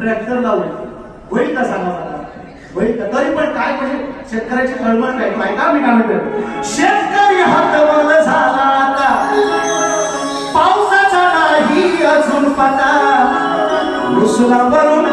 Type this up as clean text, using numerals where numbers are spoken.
tractor लावले होईल का सांगा मला होईल का तरी पण काय म्हणजे शेतकऱ्याची कळमळ काय ऐका मी काय म्हणतो शेतकरी हतबल झाला आता पावसाचा नाही अजून पता रुसला वरून